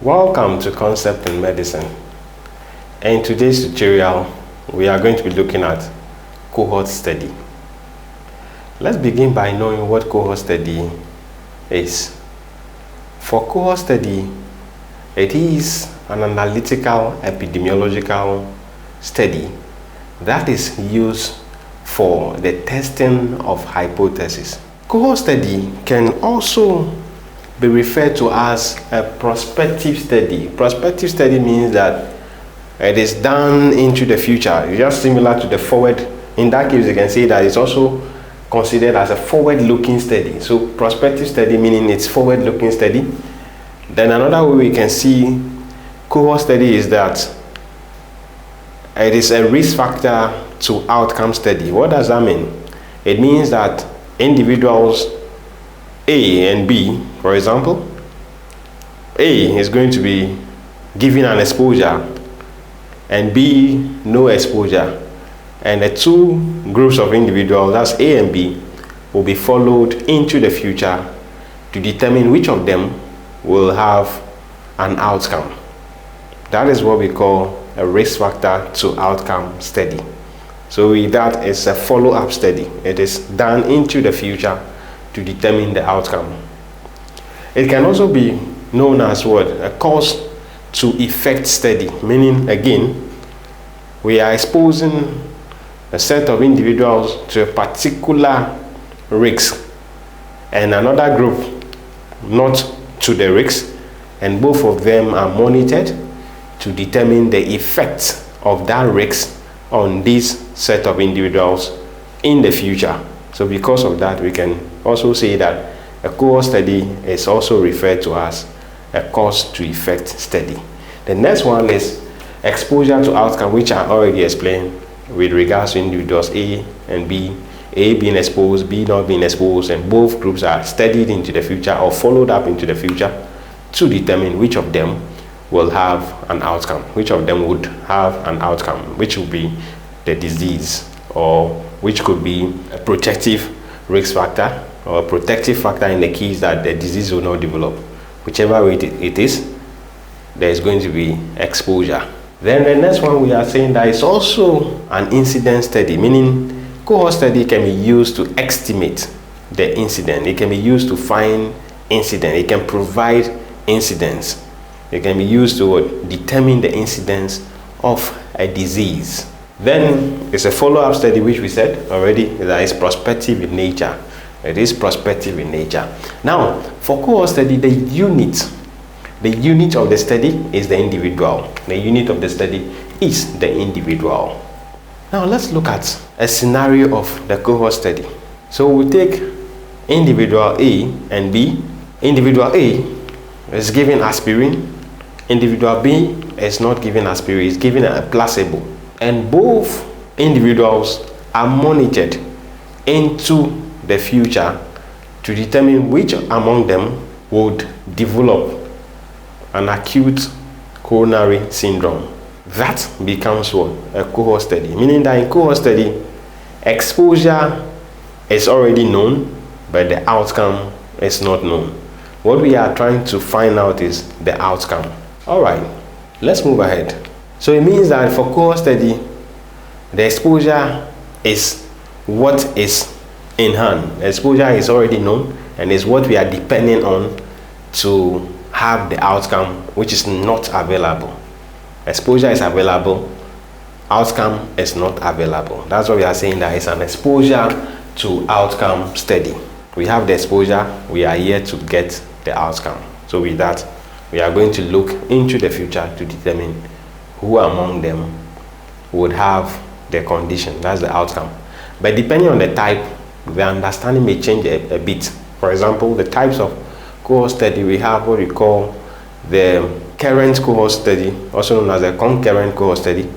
Welcome to Concept in Medicine. In today's tutorial, we are going to be looking at cohort study. Let's begin by knowing what cohort study is. For cohort study, it is an analytical epidemiological study that is used for the testing of hypotheses. Cohort study can also be referred to as a prospective study. Prospective study means that it is done into the future. It's just similar to the forward. In that case, you can say that it's also considered as a forward-looking study. So prospective study meaning it's forward-looking study. Then another way we can see cohort study is that it is a risk factor to outcome study. What does that mean? It means that individuals A and B, for example, A is going to be given an exposure and B no exposure, and the two groups of individuals, that's A and B, will be followed into the future to determine which of them will have an outcome. That is what we call a risk factor to outcome study. So with that, it's a follow-up study. It is done into the future to determine the outcome. It can also be known as what? A cause to effect study, meaning again, we are exposing a set of individuals to a particular risk and another group not to the risk, and both of them are monitored to determine the effect of that risk on this set of individuals in the future. So because of that, we can also say that a cohort study is also referred to as a cause to effect study. The next one is exposure to outcome, which I already explained with regards to individuals A and B, A being exposed, B not being exposed, and both groups are studied into the future or followed up into the future to determine which of them will have an outcome, which of them would have an outcome, which will be the disease, or which could be a protective risk factor or a protective factor in the case that the disease will not develop. Whichever way it is, there is going to be exposure. Then the next one, we are saying that it's also an incidence study, meaning cohort study can be used to estimate the incident. It can be used to find incident. It can provide incidence. It can be used to determine the incidence of a disease. Then it's a follow-up study, which we said already that is prospective in nature. It is prospective in nature. Now, for cohort study, the unit of the study is the individual. The unit of the study is the individual. Now, let's look at a scenario of the cohort study. So we take individual A and B. Individual A is given aspirin. Individual B is not given aspirin, is given a placebo. And both individuals are monitored into the future to determine which among them would develop an acute coronary syndrome. That becomes what? A cohort study. Meaning that in cohort study, exposure is already known, but the outcome is not known. What we are trying to find out is the outcome. All right, let's move ahead. So it means that for cohort study, the exposure is what is in hand. Exposure is already known and is what we are depending on to have the outcome, which is not available. Exposure is available, outcome is not available. That's what we are saying, that it's an exposure to outcome study. We have the exposure, we are here to get the outcome. So with that, we are going to look into the future to determine who among them would have the condition. That's the outcome. But depending on the type, the understanding may change a bit. For example, the types of cohort study, we have what we call the current cohort study, also known as the concurrent cohort study.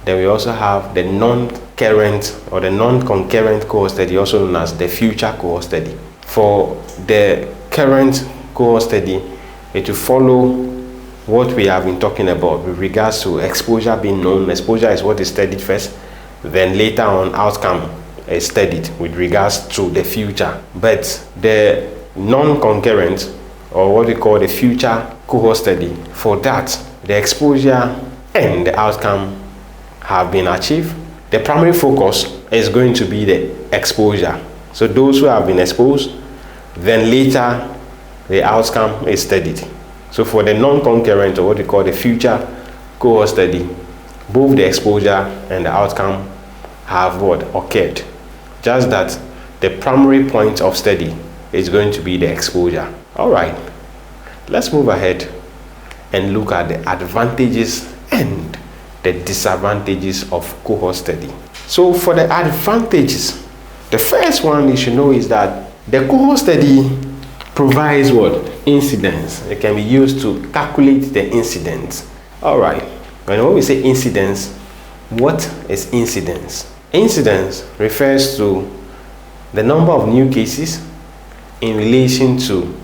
Then we also have the non-current or the non-concurrent cohort study, also known as the future cohort study. For the current cohort study, it will follow what we have been talking about with regards to exposure being known. Exposure is what is studied first, then later on outcome is studied with regards to the future. But the non-concurrent or what we call the future cohort study. For that, the exposure and the outcome have been achieved. The primary focus is going to be the exposure. So those who have been exposed, then later the outcome is studied. So for the non-concurrent, or what we call the future cohort study, both the exposure and the outcome have what occurred. Just that the primary point of study is going to be the exposure. All right, let's move ahead and look at the advantages and the disadvantages of cohort study. So for the advantages, the first one you should know is that the cohort study provides what? Incidence. It can be used to calculate the incidence. All right, when we say incidence, what is incidence? Incidence refers to the number of new cases in relation to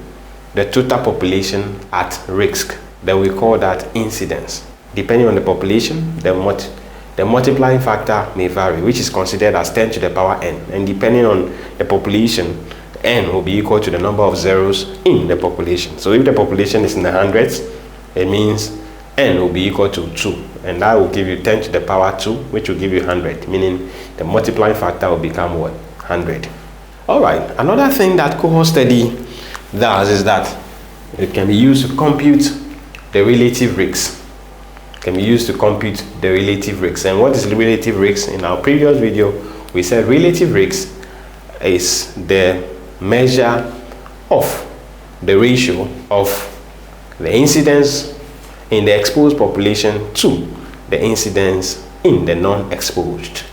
the total population at risk. Then we call that incidence. Depending on the population, the multiplying factor may vary, which is considered as 10 to the power n. And depending on the population, n will be equal to the number of zeros in the population. So if the population is in the hundreds, it means n will be equal to 2. And that will give you 10 to the power 2, which will give you 100, meaning the multiplying factor will become what? 100. All right, another thing that cohort study does is that it can be used to compute the relative risks. Can be used to compute the relative risks. And what is relative risks? In our previous video, we said relative risks is the measure of the ratio of the incidence in the exposed population to the incidence in the non-exposed.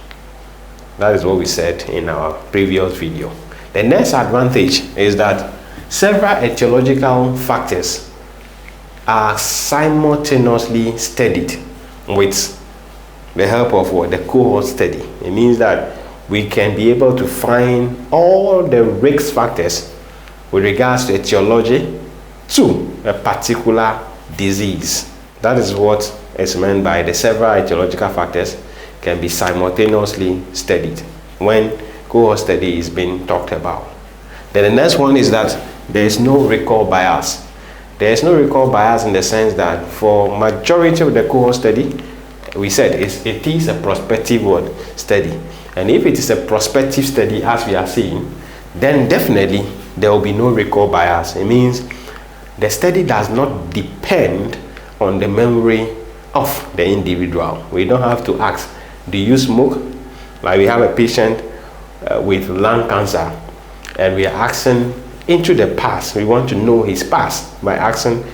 That is what we said in our previous video. The next advantage is that several etiological factors are simultaneously studied with the help of what? The cohort study. It means that we can be able to find all the risk factors with regards to etiology to a particular disease. That is what is meant by the several etiological factors can be simultaneously studied when cohort study is being talked about. Then the next one is that there is no recall bias. There is no recall bias in the sense that for majority of the cohort study, we said it is a prospective study. And if it is a prospective study, as we are seeing, then definitely there will be no recall bias. It means the study does not depend on the memory of the individual. We don't have to ask, do you smoke? Like we have a patient with lung cancer, and we are asking into the past. We want to know his past by asking,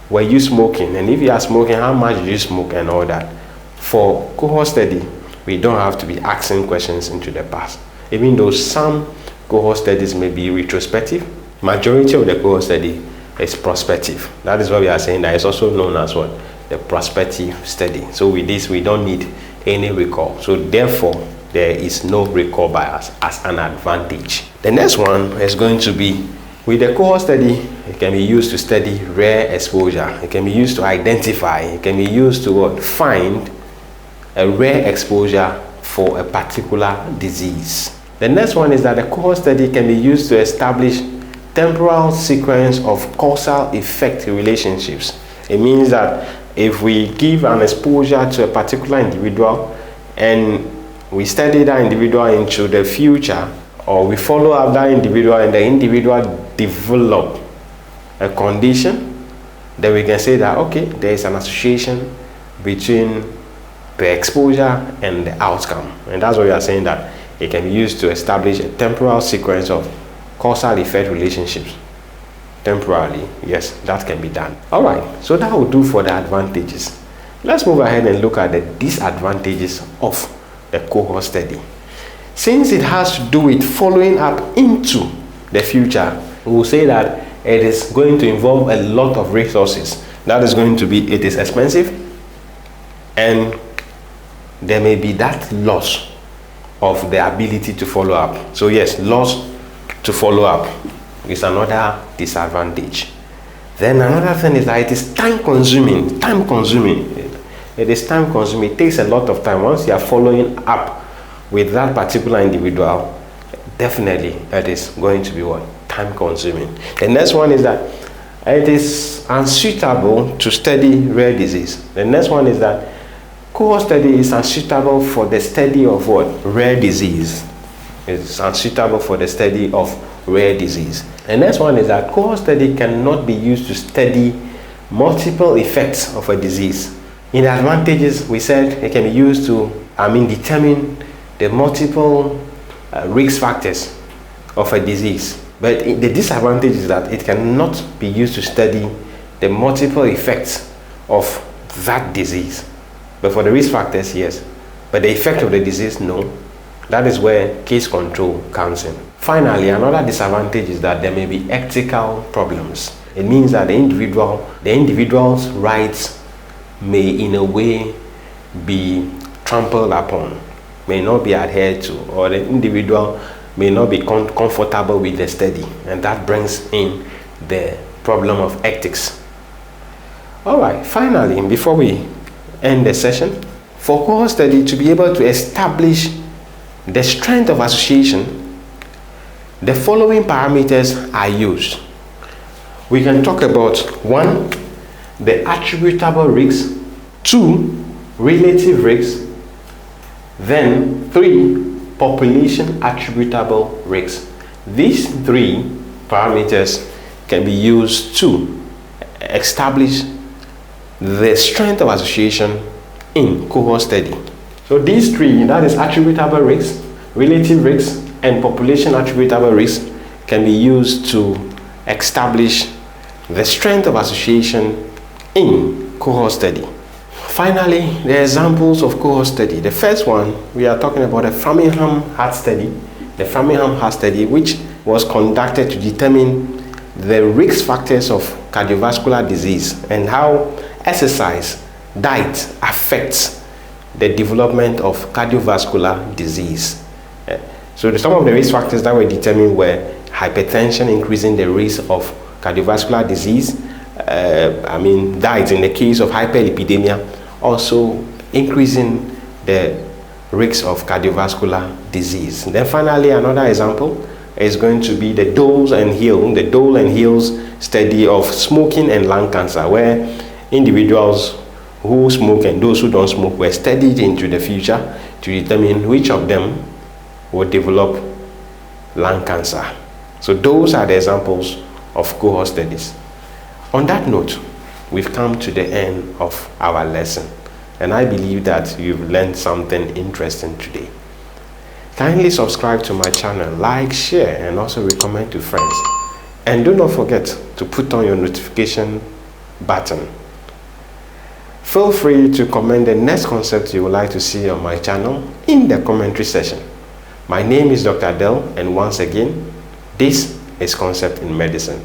were you smoking? And if you are smoking, how much do you smoke and all that? For cohort study, we don't have to be asking questions into the past. Even though some cohort studies may be retrospective, majority of the cohort study is prospective. That is what we are saying that is also known as what? The prospective study. So with this, we don't need any recall. So therefore, there is no recall bias as an advantage. The next one is going to be with the cohort study. It can be used to study rare exposure. It can be used to identify. It can be used to find a rare exposure for a particular disease. The next one is that the cohort study can be used to establish temporal sequence of causal effect relationships. It means that if we give an exposure to a particular individual and we study that individual into the future, or we follow up that individual and the individual develop a condition, then we can say that, okay, there is an association between the exposure and the outcome. And that's what we are saying, that it can be used to establish a temporal sequence of causal effect relationships. Temporarily, yes, that can be done. All right, so that will do for the advantages. Let's move ahead and look at the disadvantages of the cohort study. Since it has to do with following up into the future, we will say that it is going to involve a lot of resources. That is going to be, it is expensive, and there may be that loss of the ability to follow up. So yes, loss to follow up is another disadvantage. Then another thing is that it is time consuming. It is time consuming. It takes a lot of time. Once you are following up with that particular individual, definitely it is going to be what? Time consuming. The next one is that It is unsuitable to study rare disease. The next one is that cohort study is unsuitable for the study of what? Rare disease. It's unsuitable for the study of rare disease. The next one is that cohort study cannot be used to study multiple effects of a disease. In the advantages, we said it can be used to determine the multiple risk factors of a disease. But the disadvantage is that it cannot be used to study the multiple effects of that disease. But for the risk factors, yes. But the effect of the disease, no. That is where case control comes in. Finally, another disadvantage is that there may be ethical problems. It means that the individual's rights may in a way be trampled upon, may not be adhered to, or the individual may not be comfortable with the study, and that brings in the problem of ethics. All right, finally, before we end the session, for cohort study to be able to establish the strength of association, the following parameters are used. We can talk about 1, the attributable risks, 2, relative risks, then 3, population attributable risks. These 3 parameters can be used to establish the strength of association in cohort study. So these 3, that is attributable risks, relative risks, and population attributable risks, can be used to establish the strength of association in cohort study. Finally, the examples of cohort study. The first one, we are talking about the Framingham Heart Study. The Framingham Heart Study, which was conducted to determine the risk factors of cardiovascular disease and how exercise, diet affects the development of cardiovascular disease. So some of the risk factors that were determined were hypertension, increasing the risk of cardiovascular disease, diet in the case of hyperlipidemia, also increasing the risk of cardiovascular disease. And then finally, another example is going to be the Dole and Hill's study of smoking and lung cancer, where individuals who smoke and those who don't smoke were studied into the future to determine which of them would develop lung cancer. So those are the examples of cohort studies. On that note, we've come to the end of our lesson, and I believe that you've learned something interesting today. Kindly subscribe to my channel, like, share, and also recommend to friends. And do not forget to put on your notification button. Feel free to comment the next concept you would like to see on my channel in the commentary section. My name is Dr. Del, and once again, this is Concept in Medicine.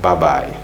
Bye-bye.